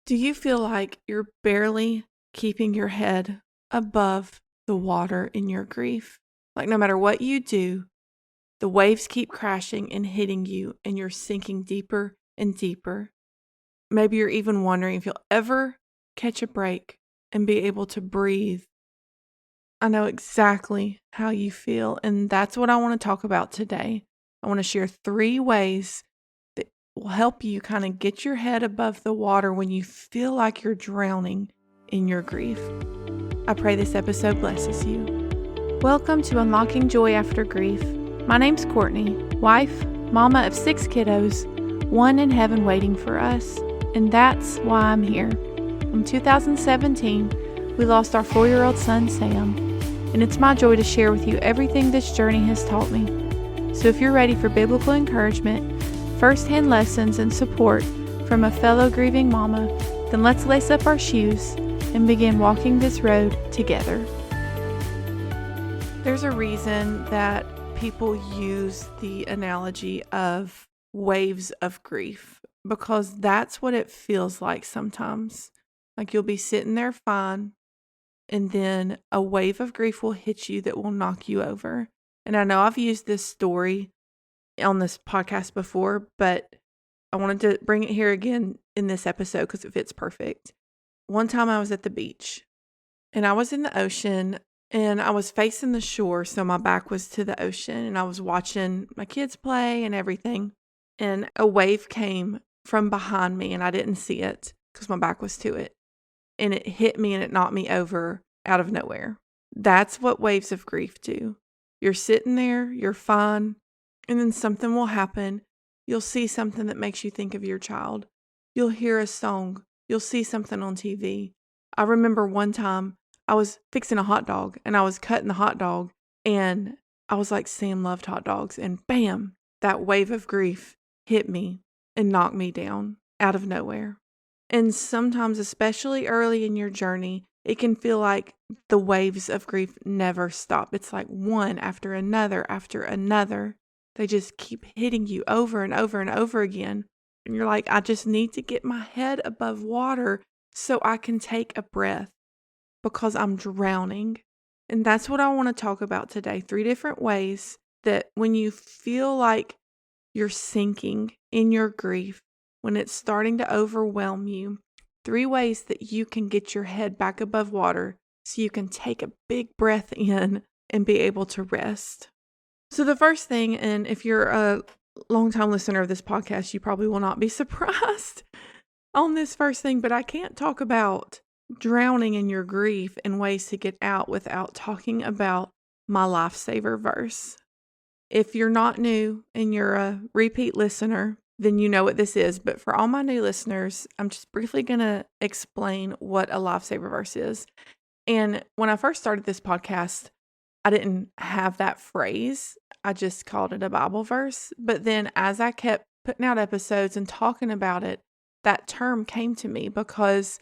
Do you feel like you're barely keeping your head above the water in your grief? Like no matter what you do, the waves keep crashing and hitting you, and you're sinking deeper and deeper. Maybe you're even wondering if you'll ever catch a break and be able to breathe. I know exactly how you feel, and that's what I want to talk about today. I want to share 3 ways that will help you kind of get your head above the water when you feel like you're drowning in your grief. I pray this episode blesses you. Welcome to Unlocking Joy After Grief. My name's Courtney, wife, mama of 6 kiddos, one in heaven waiting for us, and that's why I'm here. In 2017, we lost our 4-year-old son, Sam, and it's my joy to share with you everything this journey has taught me. So if you're ready for biblical encouragement, first-hand lessons, and support from a fellow grieving mama, then let's lace up our shoes and begin walking this road together. There's a reason that people use the analogy of waves of grief, because that's what it feels like sometimes. Like you'll be sitting there fine, and then a wave of grief will hit you that will knock you over. And I know I've used this story on this podcast before, but I wanted to bring it here again in this episode because it fits perfect. One time I was at the beach, and I was in the ocean, and I was facing the shore, so my back was to the ocean, and I was watching my kids play and everything. And a wave came from behind me, and I didn't see it because my back was to it. And it hit me and it knocked me over out of nowhere. That's what waves of grief do. You're sitting there, you're fine, and then something will happen. You'll see something that makes you think of your child. You'll hear a song. You'll see something on TV. I remember one time I was fixing a hot dog, and I was cutting the hot dog, and I was like, Sam loved hot dogs, and bam, that wave of grief hit me and knocked me down out of nowhere. And sometimes, especially early in your journey, it can feel like the waves of grief never stop. It's like one after another after another. They just keep hitting you over and over and over again. And you're like, I just need to get my head above water so I can take a breath because I'm drowning. And that's what I want to talk about today. 3 different ways that when you feel like you're sinking in your grief, when it's starting to overwhelm you, 3 ways that you can get your head back above water so you can take a big breath in and be able to rest. So the first thing, and if you're a longtime listener of this podcast, you probably will not be surprised on this first thing, but I can't talk about drowning in your grief and ways to get out without talking about my lifesaver verse. If you're not new and you're a repeat listener, then you know what this is. But for all my new listeners, I'm just briefly going to explain what a lifesaver verse is. And when I first started this podcast, I didn't have that phrase. I just called it a Bible verse. But then as I kept putting out episodes and talking about it, that term came to me because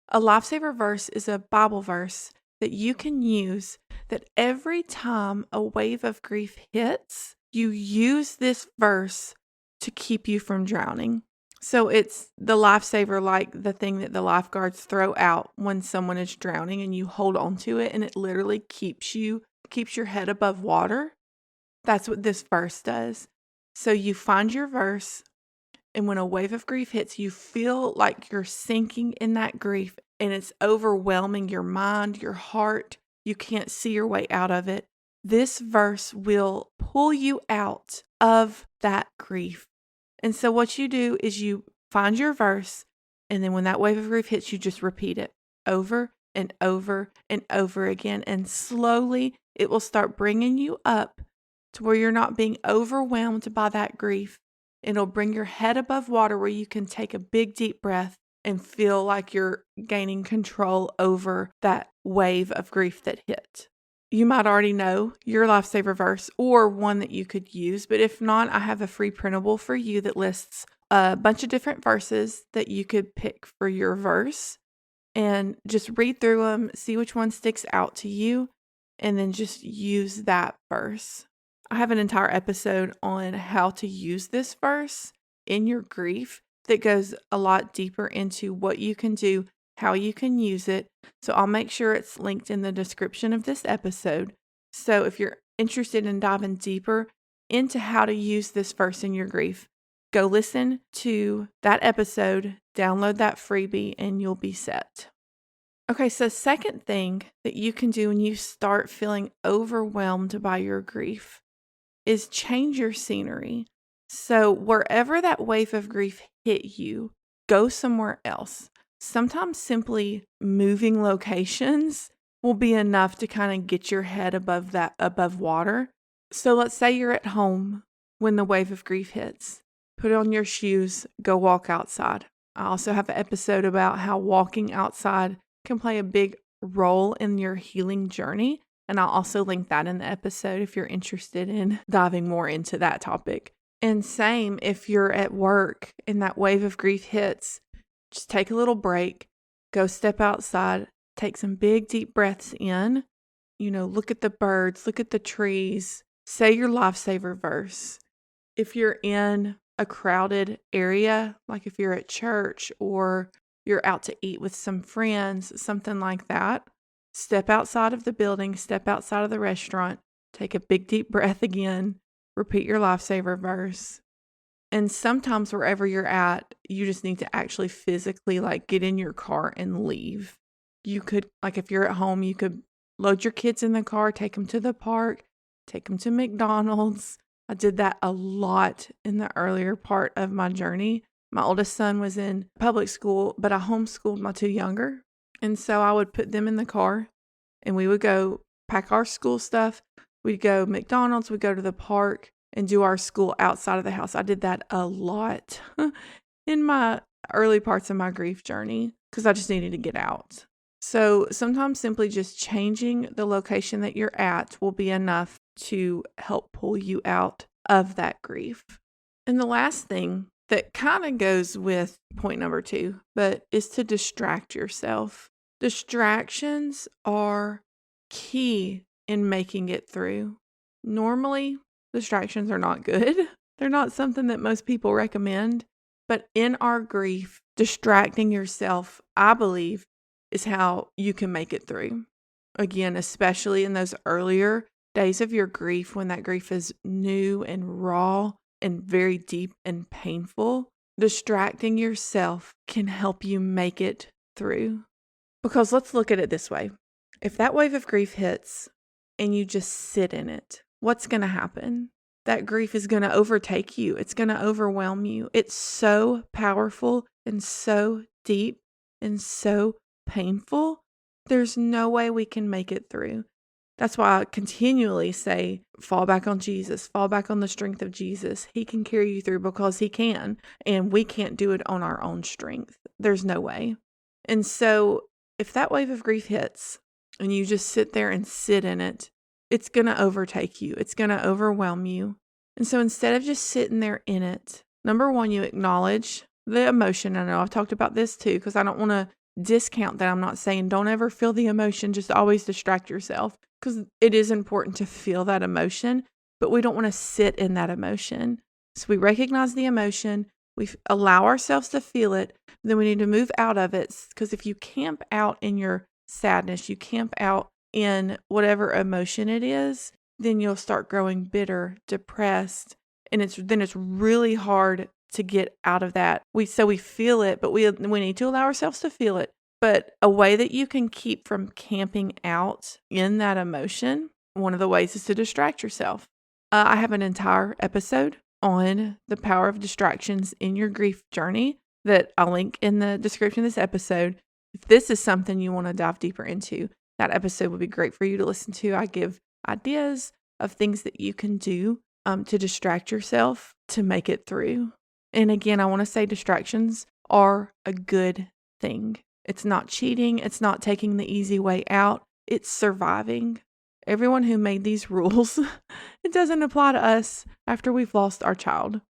a lifesaver verse is a Bible verse that you can use, that every time a wave of grief hits, you use this verse to keep you from drowning. So it's the lifesaver, like the thing that the lifeguards throw out when someone is drowning, and you hold on to it, and it literally keeps your head above water. That's what this verse does. So you find your verse, and when a wave of grief hits, you feel like you're sinking in that grief, and it's overwhelming your mind, your heart. You can't see your way out of it. This verse will pull you out of that grief. And so what you do is you find your verse, and then when that wave of grief hits, you just repeat it over and over and over again. And slowly it will start bringing you up to where you're not being overwhelmed by that grief. It'll bring your head above water where you can take a big deep breath and feel like you're gaining control over that wave of grief that hit. You might already know your lifesaver verse or one that you could use, but if not, I have a free printable for you that lists a bunch of different verses that you could pick for your verse, and just read through them, see which one sticks out to you, and then just use that verse. I have an entire episode on how to use this verse in your grief that goes a lot deeper into what you can do, how you can use it. So I'll make sure it's linked in the description of this episode. So if you're interested in diving deeper into how to use this verse in your grief, go listen to that episode, download that freebie, and you'll be set. Okay, so second thing that you can do when you start feeling overwhelmed by your grief is change your scenery. So wherever that wave of grief hit you, go somewhere else. Sometimes simply moving locations will be enough to kind of get your head above water. So let's say you're at home when the wave of grief hits. Put on your shoes, go walk outside. I also have an episode about how walking outside can play a big role in your healing journey. And I'll also link that in the episode if you're interested in diving more into that topic. And same if you're at work and that wave of grief hits, just take a little break, go step outside, take some big deep breaths in, look at the birds, look at the trees, say your lifesaver verse. If you're in a crowded area, like if you're at church or you're out to eat with some friends, something like that, step outside of the building, step outside of the restaurant, take a big deep breath again, repeat your lifesaver verse. And sometimes wherever you're at, you just need to actually physically get in your car and leave. You could, if you're at home, you could load your kids in the car, take them to the park, take them to McDonald's. I did that a lot in the earlier part of my journey. My oldest son was in public school, but I homeschooled my two younger. And so I would put them in the car and we would go pack our school stuff. We'd go McDonald's, we'd go to the park and do our school outside of the house. I did that a lot in my early parts of my grief journey because I just needed to get out. So sometimes simply just changing the location that you're at will be enough to help pull you out of that grief. And the last thing that kind of goes with point number 2, but is to distract yourself. Distractions are key in making it through. Normally, distractions are not good. They're not something that most people recommend. But in our grief, distracting yourself, I believe, is how you can make it through. Again, especially in those earlier days of your grief, when that grief is new and raw and very deep and painful, distracting yourself can help you make it through. Because let's look at it this way. If that wave of grief hits and you just sit in it, what's going to happen? That grief is going to overtake you. It's going to overwhelm you. It's so powerful and so deep and so painful. There's no way we can make it through. That's why I continually say, fall back on Jesus, fall back on the strength of Jesus. He can carry you through because he can, and we can't do it on our own strength. There's no way. And so if that wave of grief hits and you just sit there and sit in it, it's going to overtake you. It's going to overwhelm you. And so instead of just sitting there in it, number 1, you acknowledge the emotion. I know I've talked about this too, because I don't want to discount that. I'm not saying don't ever feel the emotion. Just always distract yourself, because it is important to feel that emotion, but we don't want to sit in that emotion. So we recognize the emotion. We allow ourselves to feel it. Then we need to move out of it, because if you camp out in your sadness, you camp out in whatever emotion it is, then you'll start growing bitter, depressed, and it's really hard to get out of that. We feel it, but we need to allow ourselves to feel it. But a way that you can keep from camping out in that emotion, one of the ways is to distract yourself. I have an entire episode on the power of distractions in your grief journey that I'll link in the description of this episode. If this is something you want to dive deeper into, that episode would be great for you to listen to. I give ideas of things that you can do to distract yourself to make it through. And again, I want to say distractions are a good thing. It's not cheating. It's not taking the easy way out. It's surviving. Everyone who made these rules, it doesn't apply to us after we've lost our child.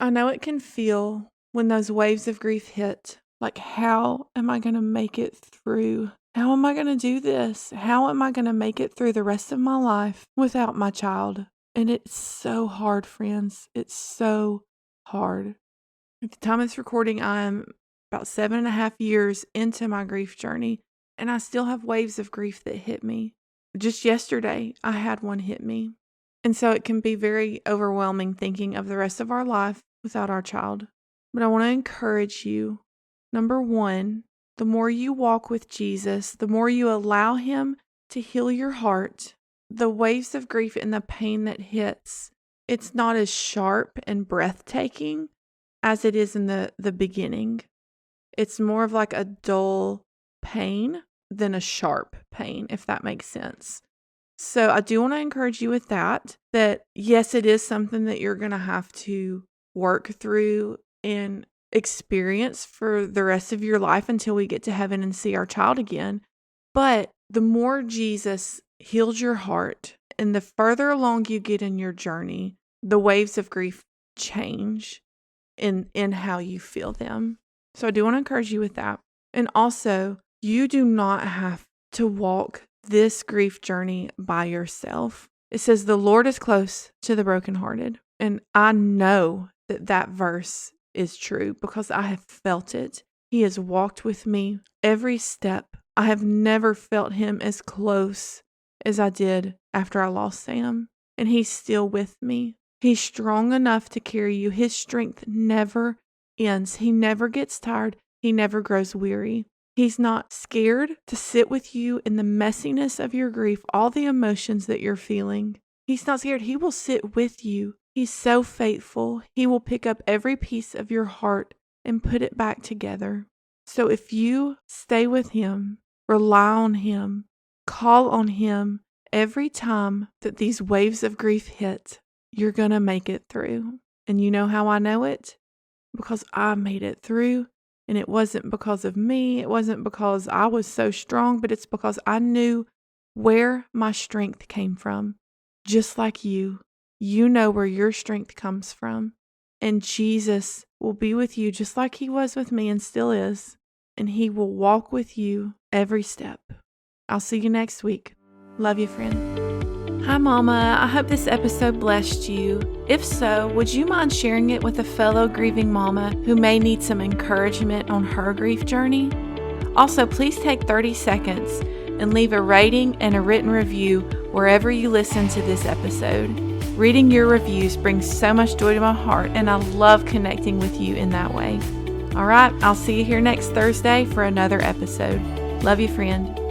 I know it can feel when those waves of grief hit, like, how am I going to make it through? How am I going to do this? How am I going to make it through the rest of my life without my child? And it's so hard, friends. It's so hard. At the time of this recording, I'm about 7.5 years into my grief journey, and I still have waves of grief that hit me. Just yesterday, I had one hit me. And so it can be very overwhelming thinking of the rest of our life without our child. But I want to encourage you. Number one, the more you walk with Jesus, the more you allow him to heal your heart, the waves of grief and the pain that hits, it's not as sharp and breathtaking as it is in the beginning. It's more of like a dull pain than a sharp pain, if that makes sense. So I do want to encourage you with that yes, it is something that you're going to have to work through and experience for the rest of your life until we get to heaven and see our child again. But the more Jesus heals your heart and the further along you get in your journey, the waves of grief change in how you feel them. So I do want to encourage you with that. And also, you do not have to walk this grief journey by yourself. It says the Lord is close to the brokenhearted. And I know that verse is true because I have felt it. He has walked with me every step. I have never felt him as close as I did after I lost Sam. And he's still with me. He's strong enough to carry you. His strength never ends. He never gets tired. He never grows weary. He's not scared to sit with you in the messiness of your grief, all the emotions that you're feeling. He's not scared. He will sit with you. He's so faithful. He will pick up every piece of your heart and put it back together. So if you stay with him, rely on him, call on him every time that these waves of grief hit, you're going to make it through. And you know how I know it? Because I made it through. And it wasn't because of me. It wasn't because I was so strong, but it's because I knew where my strength came from. Just like you know where your strength comes from. And Jesus will be with you just like he was with me and still is. And he will walk with you every step. I'll see you next week. Love you, friend. Hi, Mama. I hope this episode blessed you. If so, would you mind sharing it with a fellow grieving mama who may need some encouragement on her grief journey? Also, please take 30 seconds and leave a rating and a written review wherever you listen to this episode. Reading your reviews brings so much joy to my heart, and I love connecting with you in that way. All right, I'll see you here next Thursday for another episode. Love you, friend.